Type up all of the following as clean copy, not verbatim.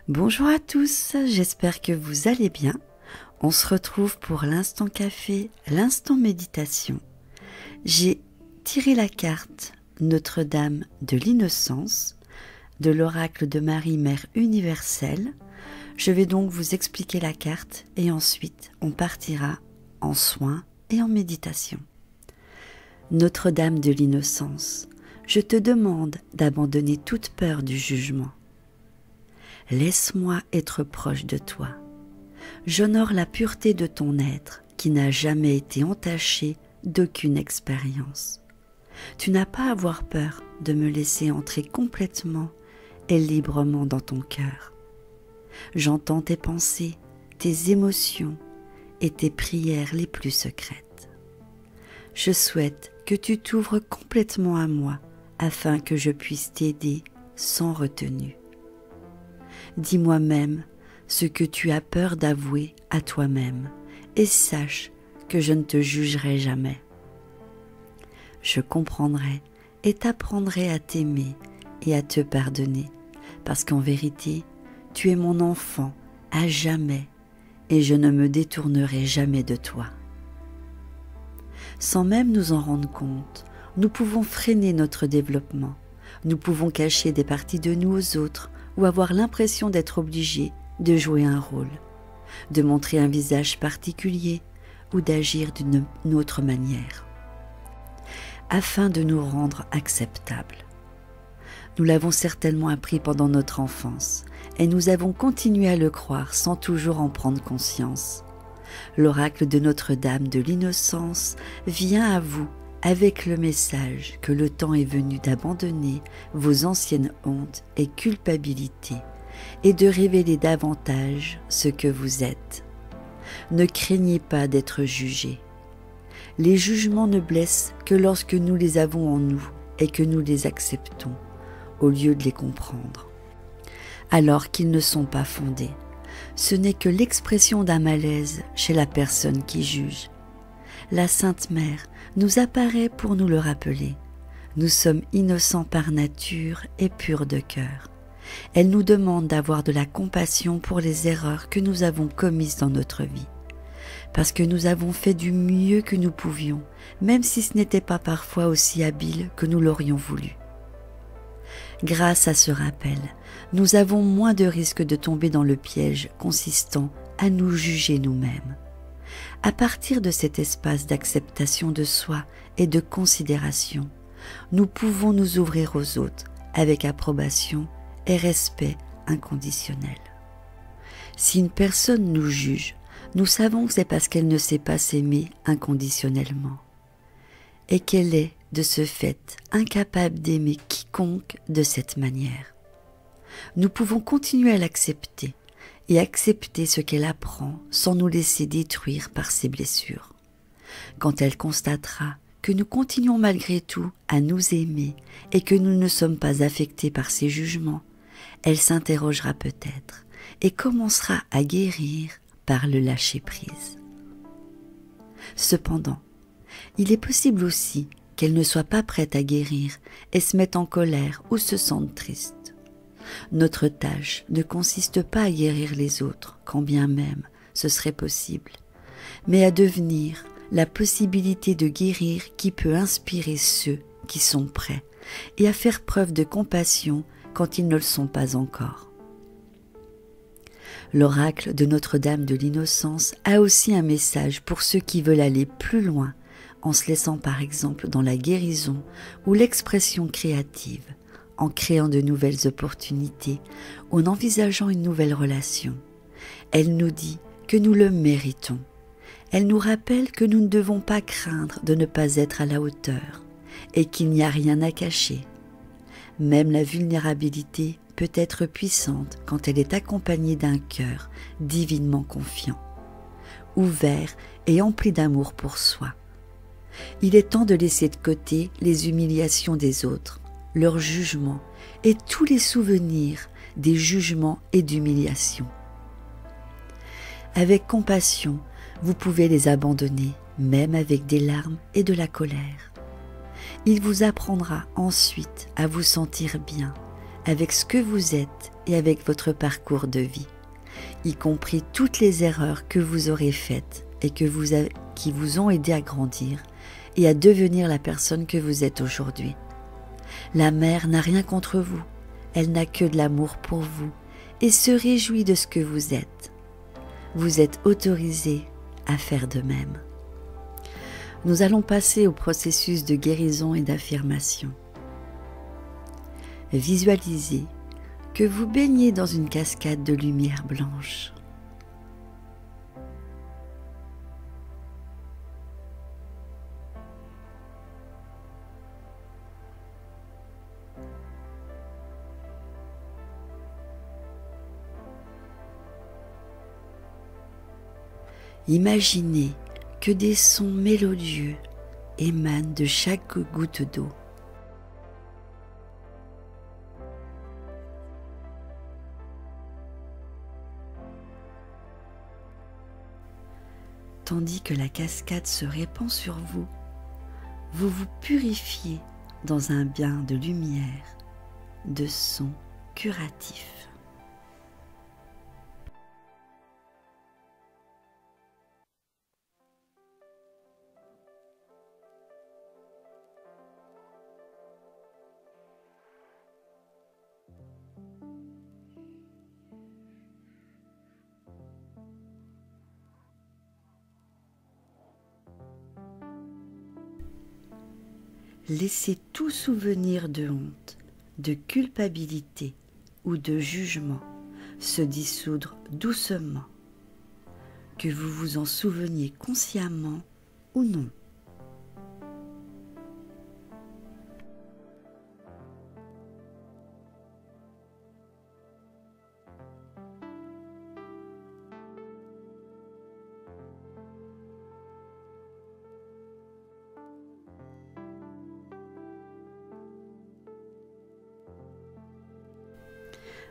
Bonjour à tous, j'espère que vous allez bien. On se retrouve pour l'instant café, l'instant méditation. J'ai tiré la carte Notre-Dame de l'Innocence de l'oracle de Marie, Mère universelle. Je vais donc vous expliquer la carte et ensuite on partira en soins et en méditation. Notre-Dame de l'Innocence, je te demande d'abandonner toute peur du jugement. Laisse-moi être proche de toi. J'honore la pureté de ton être qui n'a jamais été entaché d'aucune expérience. Tu n'as pas à avoir peur de me laisser entrer complètement et librement dans ton cœur. J'entends tes pensées, tes émotions et tes prières les plus secrètes. Je souhaite que tu t'ouvres complètement à moi afin que je puisse t'aider sans retenue. Dis-moi même ce que tu as peur d'avouer à toi-même et sache que je ne te jugerai jamais. Je comprendrai et t'apprendrai à t'aimer et à te pardonner parce qu'en vérité, tu es mon enfant à jamais et je ne me détournerai jamais de toi. Sans même nous en rendre compte, nous pouvons freiner notre développement. Nous pouvons cacher des parties de nous aux autres ou avoir l'impression d'être obligés de jouer un rôle, de montrer un visage particulier ou d'agir d'une autre manière, afin de nous rendre acceptables. Nous l'avons certainement appris pendant notre enfance et nous avons continué à le croire sans toujours en prendre conscience. L'oracle de Notre-Dame de l'Innocence vient à vous avec le message que le temps est venu d'abandonner vos anciennes hontes et culpabilités et de révéler davantage ce que vous êtes. Ne craignez pas d'être jugés. Les jugements ne blessent que lorsque nous les avons en nous et que nous les acceptons, au lieu de les comprendre. Alors qu'ils ne sont pas fondés, ce n'est que l'expression d'un malaise chez la personne qui juge. La Sainte Mère nous apparaît pour nous le rappeler. Nous sommes innocents par nature et purs de cœur. Elle nous demande d'avoir de la compassion pour les erreurs que nous avons commises dans notre vie, parce que nous avons fait du mieux que nous pouvions, même si ce n'était pas parfois aussi habile que nous l'aurions voulu. Grâce à ce rappel, nous avons moins de risques de tomber dans le piège consistant à nous juger nous-mêmes. À partir de cet espace d'acceptation de soi et de considération, nous pouvons nous ouvrir aux autres avec approbation et respect inconditionnel. Si une personne nous juge, nous savons que c'est parce qu'elle ne sait pas s'aimer inconditionnellement et qu'elle est, de ce fait, incapable d'aimer quiconque de cette manière. Nous pouvons continuer à l'accepter et accepter ce qu'elle apprend sans nous laisser détruire par ses blessures. Quand elle constatera que nous continuons malgré tout à nous aimer et que nous ne sommes pas affectés par ses jugements, elle s'interrogera peut-être et commencera à guérir par le lâcher-prise. Cependant, il est possible aussi qu'elle ne soit pas prête à guérir et se mette en colère ou se sente triste. Notre tâche ne consiste pas à guérir les autres, quand bien même ce serait possible, mais à devenir la possibilité de guérir qui peut inspirer ceux qui sont prêts et à faire preuve de compassion quand ils ne le sont pas encore. L'oracle de Notre-Dame de l'Innocence a aussi un message pour ceux qui veulent aller plus loin en se laissant par exemple dans la guérison ou l'expression créative, en créant de nouvelles opportunités ou en envisageant une nouvelle relation. Elle nous dit que nous le méritons. Elle nous rappelle que nous ne devons pas craindre de ne pas être à la hauteur et qu'il n'y a rien à cacher. Même la vulnérabilité peut être puissante quand elle est accompagnée d'un cœur divinement confiant, ouvert et empli d'amour pour soi. Il est temps de laisser de côté les humiliations des autres, leurs jugements et tous les souvenirs des jugements et d'humiliations. Avec compassion, vous pouvez les abandonner, même avec des larmes et de la colère. Il vous apprendra ensuite à vous sentir bien, avec ce que vous êtes et avec votre parcours de vie, y compris toutes les erreurs que vous aurez faites et qui vous ont aidé à grandir et à devenir la personne que vous êtes aujourd'hui. La mère n'a rien contre vous, elle n'a que de l'amour pour vous et se réjouit de ce que vous êtes. Vous êtes autorisé à faire de même. Nous allons passer au processus de guérison et d'affirmation. Visualisez que vous baignez dans une cascade de lumière blanche. Imaginez que des sons mélodieux émanent de chaque goutte d'eau. Tandis que la cascade se répand sur vous, vous vous purifiez dans un bain de lumière, de sons curatifs. Laissez tout souvenir de honte, de culpabilité ou de jugement se dissoudre doucement, que vous vous en souveniez consciemment ou non.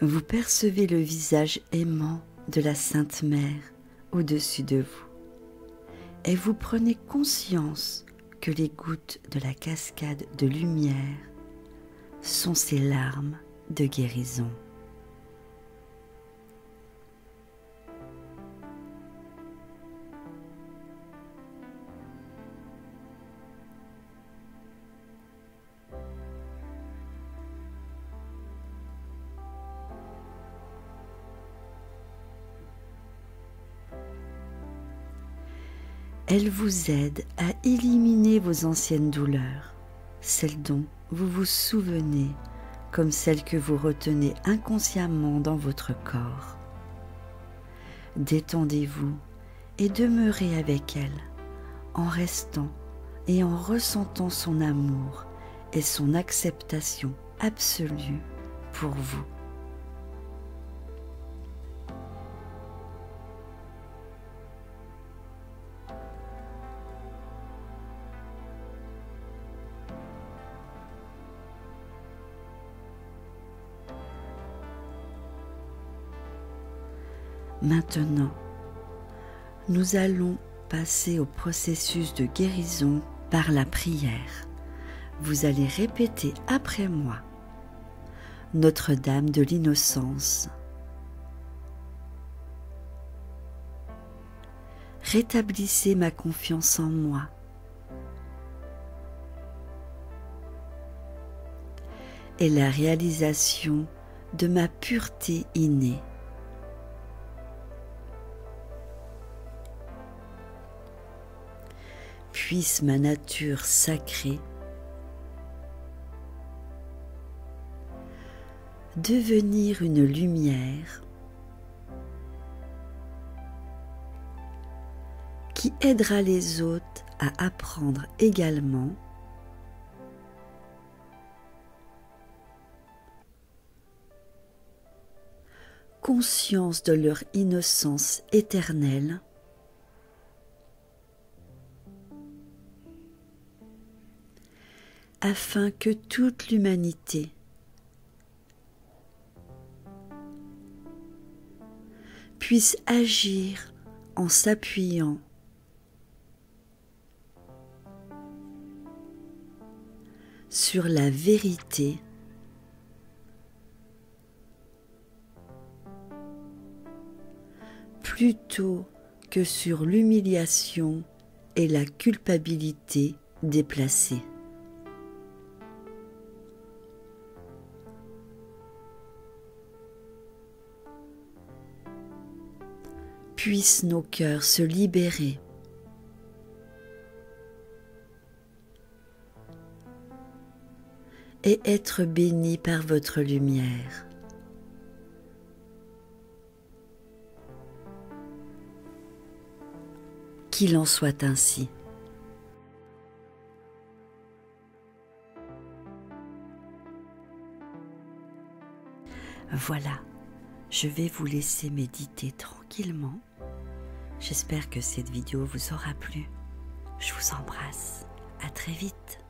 Vous percevez le visage aimant de la Sainte Mère au-dessus de vous et vous prenez conscience que les gouttes de la cascade de lumière sont ses larmes de guérison. Elle vous aide à éliminer vos anciennes douleurs, celles dont vous vous souvenez comme celles que vous retenez inconsciemment dans votre corps. Détendez-vous et demeurez avec elle, en restant et en ressentant son amour et son acceptation absolue pour vous. Maintenant, nous allons passer au processus de guérison par la prière. Vous allez répéter après moi. Notre-Dame de l'Innocence. Rétablissez ma confiance en moi. Et la réalisation de ma pureté innée. Puisse ma nature sacrée devenir une lumière qui aidera les autres à apprendre également conscience de leur innocence éternelle, afin que toute l'humanité puisse agir en s'appuyant sur la vérité plutôt que sur l'humiliation et la culpabilité déplacées. Puissent nos cœurs se libérer et être bénis par votre lumière. Qu'il en soit ainsi. Voilà, je vais vous laisser méditer tranquillement. J'espère que cette vidéo vous aura plu. Je vous embrasse. À très vite.